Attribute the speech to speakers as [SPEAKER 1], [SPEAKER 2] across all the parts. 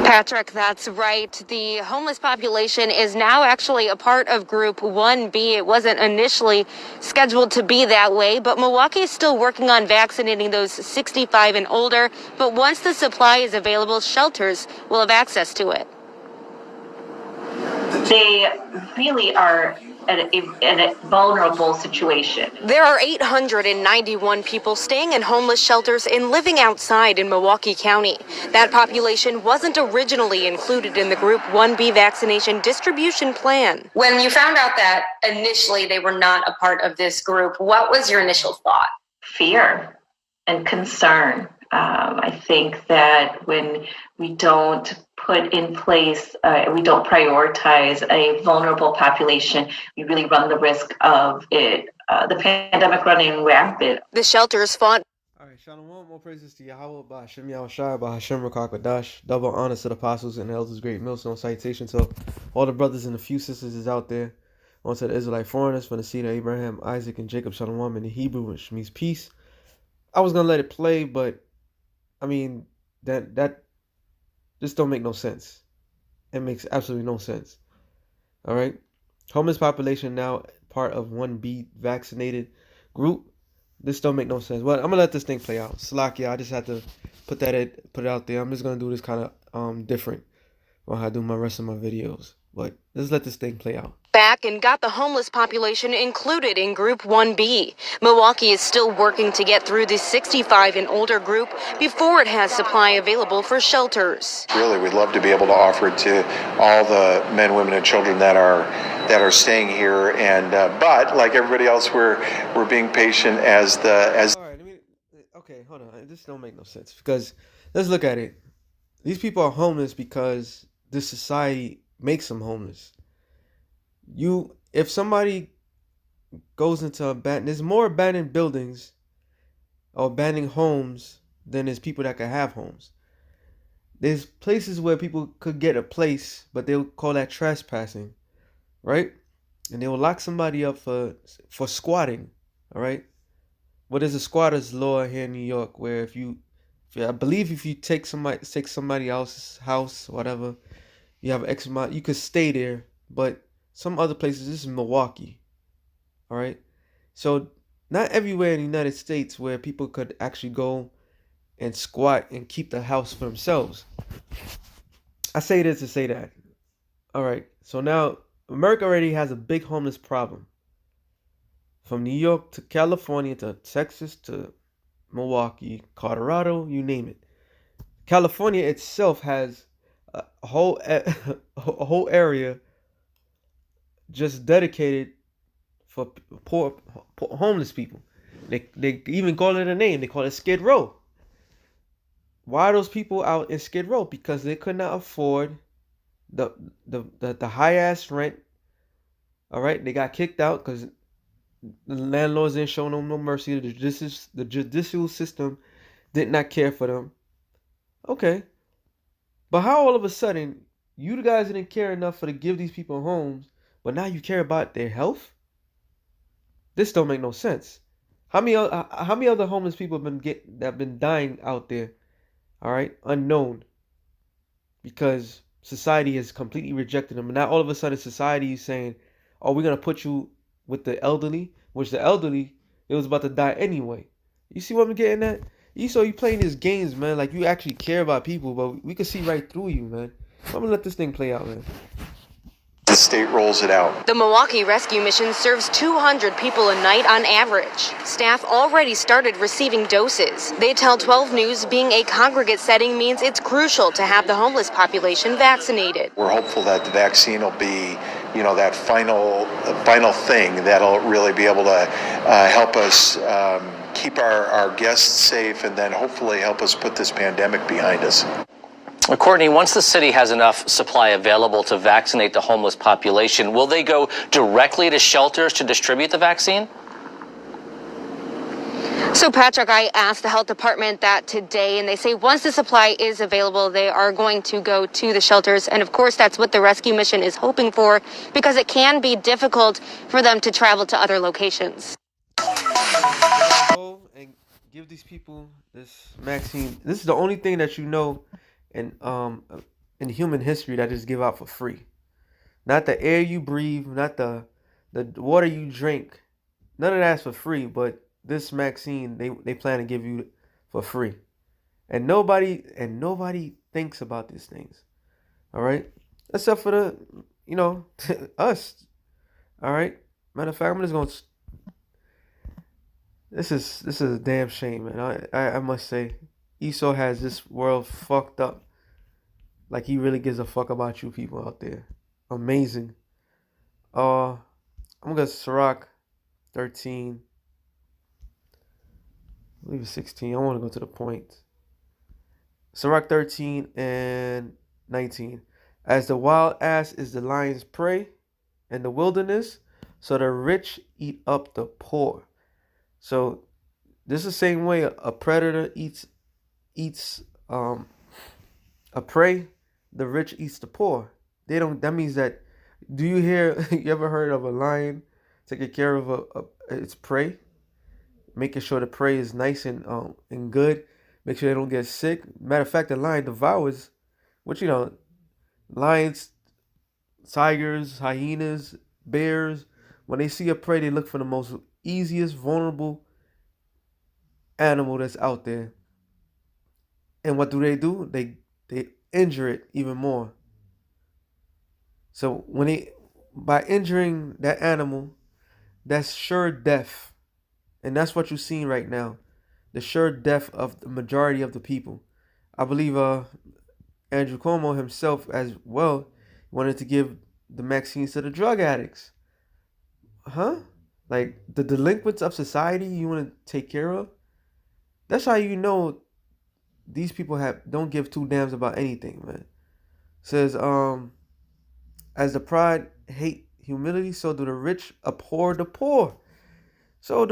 [SPEAKER 1] Patrick, that's right. The homeless population is now actually a part of Group 1B. It wasn't initially scheduled to be that way, but Milwaukee is still working on vaccinating those 65 and older. But once the supply is available, shelters will have access to it.
[SPEAKER 2] They really are in a vulnerable situation.
[SPEAKER 1] There are 891 people staying in homeless shelters and living outside in Milwaukee County. That population wasn't originally included in the Group 1B vaccination distribution plan. When you found out that initially they were not a part of this group, what was your initial thought?
[SPEAKER 2] Fear and concern. I think that when we don't put in place, we don't prioritize a vulnerable population, we really run the risk of the pandemic running rampant.
[SPEAKER 1] The shelters fought.
[SPEAKER 3] All right, Shalom, more praises to Yahweh, by Hashem Yahushua, by Hashem Rakakadash. Double honors to the apostles and the elders, great millstone citation to all the brothers and the few sisters is out there. On to the Israelite foreigners from the seed of Abraham, Isaac, and Jacob, Shalom in the Hebrew, which means peace. I was gonna let it play, but I mean that just don't make no sense. It makes absolutely no sense. All right, homeless population now part of 1B vaccinated group. This don't make no sense. Well, I'm gonna let this thing play out. Slakia, I just had to put it out there. I'm just gonna do this kind of different while I do my rest of my videos. But let's let this thing play out.
[SPEAKER 1] Back and got the homeless population included in Group 1B. Milwaukee is still working to get through the 65 and older group before it has supply available for shelters.
[SPEAKER 4] Really, we'd love to be able to offer it to all the men, women, and children that are staying here. And but like everybody else, we're being patient as.
[SPEAKER 3] All right, okay, hold on. This don't make no sense because let's look at it. These people are homeless because this society makes them homeless. If somebody goes into there's more abandoned buildings or abandoned homes than there's people that can have homes. There's places where people could get a place, but they'll call that trespassing, right? And they will lock somebody up for squatting, all right? Well, there's a squatter's law here in New York where I believe if you take somebody else's house, whatever, you have X amount, you could stay there, but some other places, this is Milwaukee, all right? So not everywhere in the United States where people could actually go and squat and keep the house for themselves. I say this to say that. All right, so now America already has a big homeless problem. From New York to California to Texas to Milwaukee, Colorado, you name it. California itself has a whole area just dedicated for poor homeless people. They even call it a name. They call it Skid Row. Why are those people out in Skid Row? Because they could not afford the high ass rent. All right, they got kicked out because the landlords didn't show them no mercy. The judicial system did not care for them. Okay, but how all of a sudden you guys didn't care enough to give these people homes, but now you care about their health? This don't make no sense. How many other homeless people have been dying out there? All right, unknown, because society has completely rejected them, and now all of a sudden society is saying, "Oh, we're gonna put you with the elderly," which the elderly, it was about to die anyway. You see what I'm getting at? You playing these games, man, like you actually care about people, but we can see right through you, man. I'm gonna let this thing play out, man.
[SPEAKER 4] The state rolls it out.
[SPEAKER 1] The Milwaukee Rescue Mission serves 200 people a night on average. Staff already started receiving doses. They tell 12 News being a congregate setting means it's crucial to have the homeless population vaccinated.
[SPEAKER 4] We're hopeful that the vaccine will be, that final thing that'll really be able to help us keep our guests safe and then hopefully help us put this pandemic behind us.
[SPEAKER 5] Courtney, once the city has enough supply available to vaccinate the homeless population, will they go directly to shelters to distribute the vaccine?
[SPEAKER 1] So, Patrick, I asked the health department that today, and they say once the supply is available, they are going to go to the shelters. And of course, that's what the rescue mission is hoping for, because it can be difficult for them to travel to other locations.
[SPEAKER 3] Go and give these people this vaccine. This is the only thing that you know. And in human history that is give out for free. Not the air you breathe, not the water you drink. None of that's for free, but this vaccine they plan to give you for free. And nobody thinks about these things. All right? Except for the us. All right? Matter of fact, I'm just going to this is a damn shame, man. I must say Esau has this world fucked up. Like he really gives a fuck about you people out there. Amazing. I'm gonna go Sirach 13. I believe it's 16. I want to go to the point. Sirach 13 and 19. As the wild ass is the lion's prey in the wilderness, so the rich eat up the poor. So this is the same way a predator eats a prey, the rich eats the poor. They don't. That means that. Do you hear? You ever heard of a lion taking care of its prey, making sure the prey is nice and good, make sure they don't get sick. Matter of fact, the lion devours, what lions, tigers, hyenas, bears. When they see a prey, they look for the most easiest, vulnerable animal that's out there. And what do? They injure it even more. So by injuring that animal, that's sure death. And that's what you're seeing right now. The sure death of the majority of the people. I believe Andrew Cuomo himself as well wanted to give the vaccines to the drug addicts. Huh? Like the delinquents of society you want to take care of? That's how you know these people don't give two damns about anything, man. It says, as the pride hate humility, so do the rich abhor the poor. So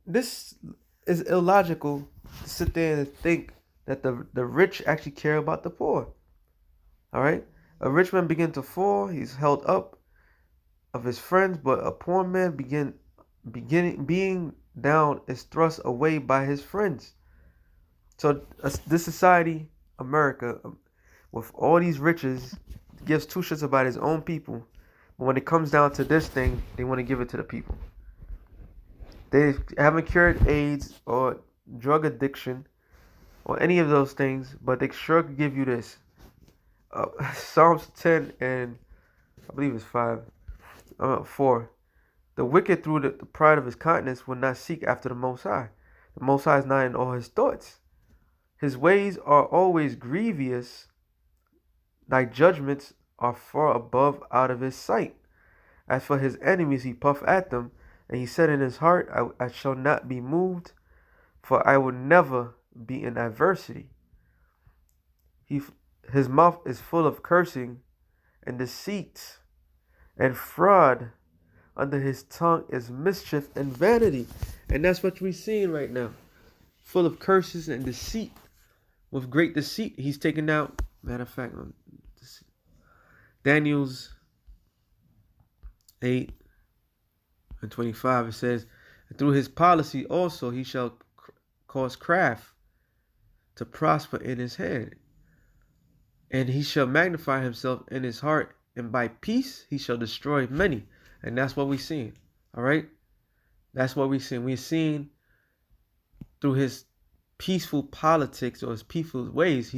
[SPEAKER 3] this is illogical to sit there and think that the rich actually care about the poor. All right? A rich man begin to fall, he's held up of his friends, but a poor man being down is thrust away by his friends. So this society, America, with all these riches, gives two shits about his own people. But when it comes down to this thing, they want to give it to the people. They haven't cured AIDS or drug addiction or any of those things, but they sure could give you this. Psalms 10 and I believe it's 4. The wicked through the pride of his countenance will not seek after the Most High. The Most High is not in all his thoughts. His ways are always grievous. Thy judgments are far above out of his sight. As for his enemies, he puffed at them, and he said in his heart, I shall not be moved, for I will never be in adversity. His mouth is full of cursing and deceit and fraud. Under his tongue is mischief and vanity. And that's what we're seeing right now. Full of curses and deceit. With great deceit, he's taken out. Matter of fact, Daniel's 8 and 25, it says, through his policy also he shall cause craft to prosper in his hand. And he shall magnify himself in his heart, and by peace he shall destroy many. And that's what we're seeing. All right? That's what we're seeing. We're seeing through his peaceful politics or his peaceful ways,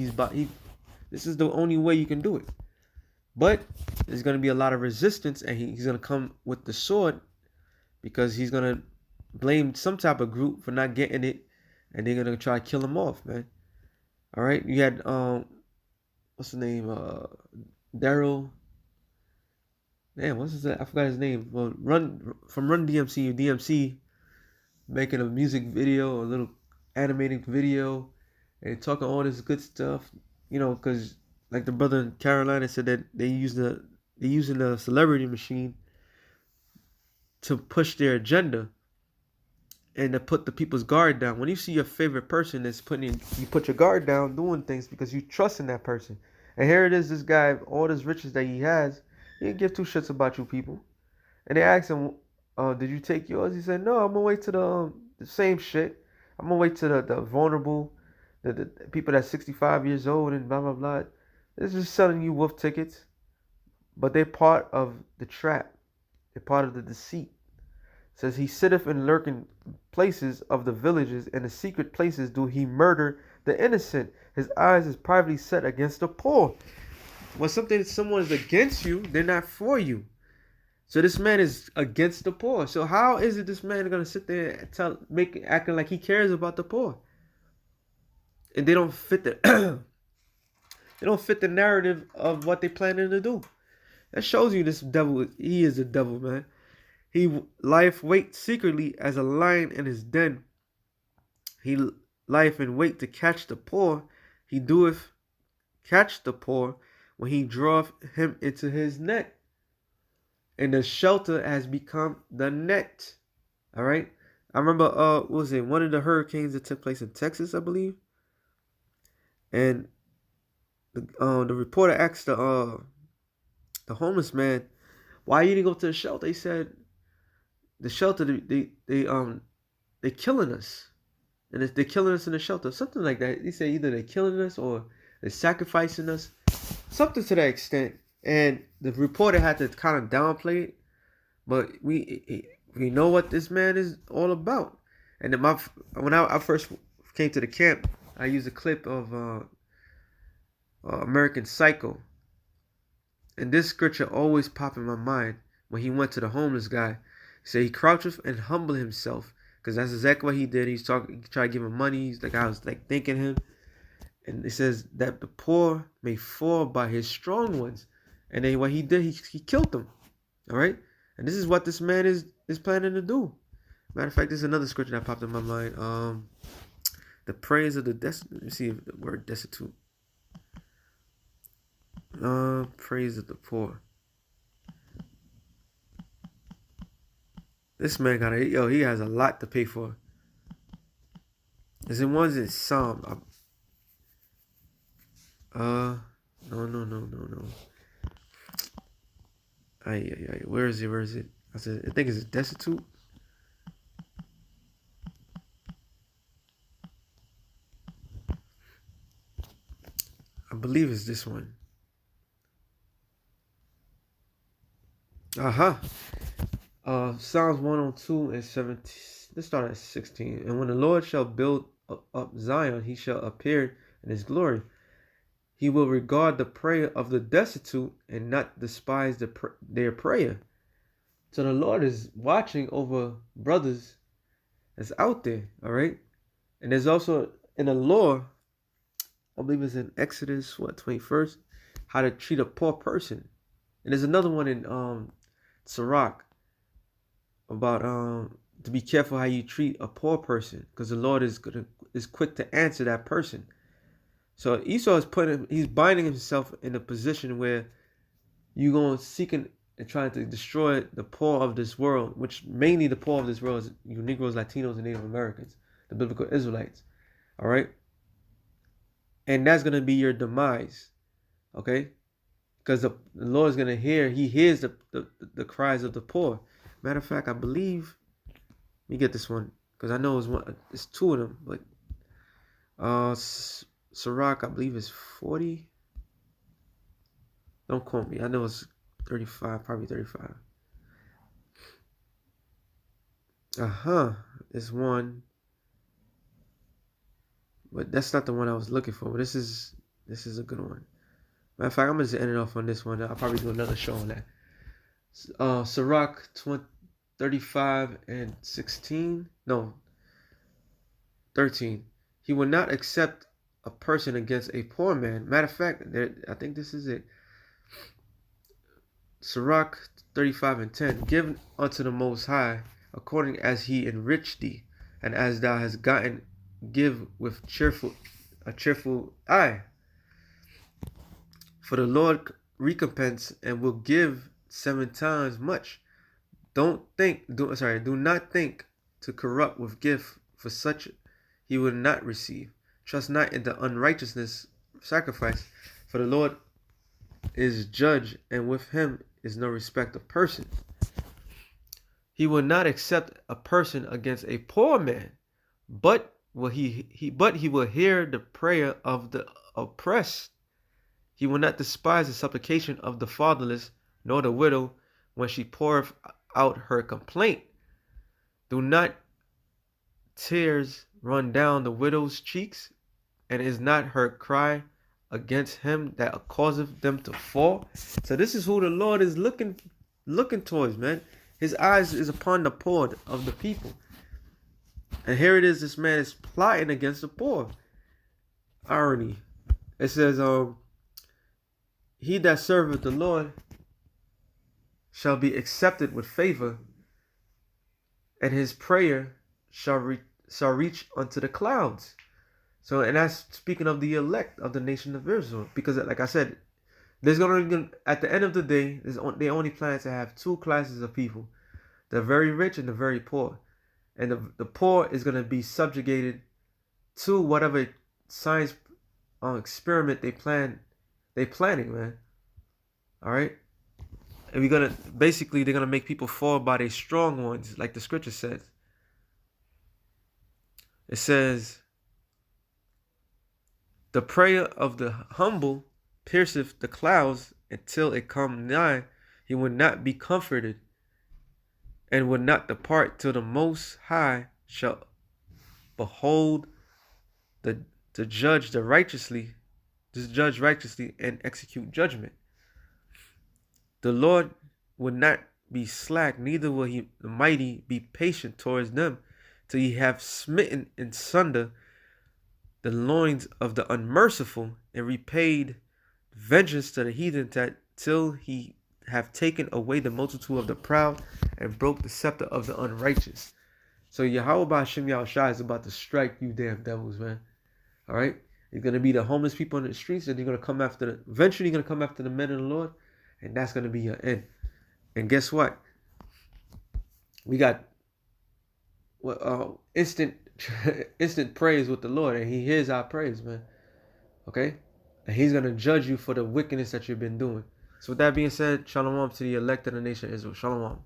[SPEAKER 3] this is the only way you can do it. But there's going to be a lot of resistance, and he's going to come with the sword because he's going to blame some type of group for not getting it, and they're going to try to kill him off, man. All right? You had, what's the name? Daryl. Damn, what's his name? I forgot his name. Well, Run DMC making a music video, a little animated video, and talking all this good stuff, because like the brother in Carolina said that they're using the celebrity machine to push their agenda and to put the people's guard down. When you see your favorite person you put your guard down doing things because you trust in that person. And here it is, this guy, all this riches that he has, he didn't give two shits about you people. And they asked him, did you take yours? He said, no, I'm gonna wait to the same shit. I'm gonna wait to the vulnerable, the people that's 65 years old and blah blah blah. They're just selling you wolf tickets, but they're part of the trap. They're part of the deceit. It says he sitteth in lurking places of the villages, and the secret places do he murder the innocent. His eyes is privately set against the poor. When someone is against you, they're not for you. So this man is against the poor. So how is it this man is gonna sit there and acting like he cares about the poor? And they don't fit the they don't fit the narrative of what they planning to do. That shows you this devil. He is a devil, man. He lieth wait secretly as a lion in his den. He lieth in wait to catch the poor. He doeth catch the poor when he draweth him into his net. And the shelter has become the net. All right. I remember, what was it? One of the hurricanes that took place in Texas, I believe. And the reporter asked the homeless man, why you didn't go to the shelter? He said, the shelter, they killing us. And they're killing us in the shelter. Something like that. He said either they're killing us or they're sacrificing us. Something to that extent. And the reporter had to kind of downplay it. But we know what this man is all about. And then when I first came to the camp, I used a clip of American Psycho. And this scripture always popped in my mind when he went to the homeless guy. He said he croucheth and humble himself. Because that's exactly what he did. He tried to give him money. He's like, I was like thanking him. And it says that the poor may fall by his strong ones. And then what he did, he killed them. All right? And this is what this man is planning to do. Matter of fact, there's another scripture that popped in my mind. The praise of the destitute. Let me see if the word destitute. Praise of the poor. This man he has a lot to pay for. Is it one's in Psalm? No. Where is it? I think it's destitute. I believe it's this one. Psalms 102 and 17. Let's start at 16. And when the Lord shall build up Zion, he shall appear in his glory. He will regard the prayer of the destitute and not despise their prayer. So the Lord is watching over brothers that's out there, all right? And there's also in the law, I believe it's in Exodus, 21st, how to treat a poor person. And there's another one in Sirach about to be careful how you treat a poor person, because the Lord is quick to answer that person. So Esau he's binding himself in a position where you're going seeking and trying to destroy the poor of this world, which mainly the poor of this world is you Negroes, Latinos, and Native Americans, the biblical Israelites. All right. And that's going to be your demise. Okay. Because the Lord is going to he hears the cries of the poor. Matter of fact, I believe, let me get this one, because I know it's two of them, but Sirach, I believe, is 40. Don't quote me. I know it's 35, probably 35. It's one, but that's not the one I was looking for. But this is a good one. Matter of fact, I'm gonna just end it off on this one. I'll probably do another show on that. Sirach 35 and 16. No, 13. He will not accept a person against a poor man. Matter of fact, I think this is it. Sirach 35 and 10. Give unto the Most High according as he enriched thee, and as thou hast gotten, give with a cheerful eye. For the Lord recompense and will give 7 times much. Do not think to corrupt with gift, for such he will not receive. Trust not in the unrighteousness sacrifice, for the Lord is judge, and with him is no respect of person. He will not accept a person against a poor man, but he will hear the prayer of the oppressed, He will not despise the supplication of the fatherless, nor the widow when she poureth out her complaint. Do not tears run down the widow's cheeks, and is not her cry against him that causeth them to fall? So this is who the Lord is looking towards, man. His eyes is upon the poor of the people. And here it is, this man is plotting against the poor. Irony. It says, he that serveth the Lord shall be accepted with favor, and his prayer shall reach unto the clouds. So, and that's speaking of the elect of the nation of Israel. Because like I said, there's gonna, at the end of the day, they only plan to have two classes of people: the very rich and the very poor. And the poor is gonna be subjugated to whatever science experiment they're planning, man. All right. And they're gonna make people fall by their strong ones, like the scripture says. It says, the prayer of the humble pierceth the clouds until it come nigh. He would not be comforted, and would not depart till the Most High shall behold to judge righteously and execute judgment. The Lord would not be slack, neither will the mighty be patient towards them, till he have smitten in sunder the loins of the unmerciful, and repaid vengeance to the heathen, till he have taken away the multitude of the proud, and broke the scepter of the unrighteous. So Yahweh Ba'Shem Yahushua is about to strike you damn devils, man. All right? You're going to be the homeless people in the streets, and eventually you're going to come after the men of the Lord, and that's going to be your end. And guess what? We got instant praise with the Lord, and he hears our praise, man. Okay? And he's going to judge you for the wickedness that you've been doing. So with that being said, shalom to the elect of the nation of Israel. Shalom.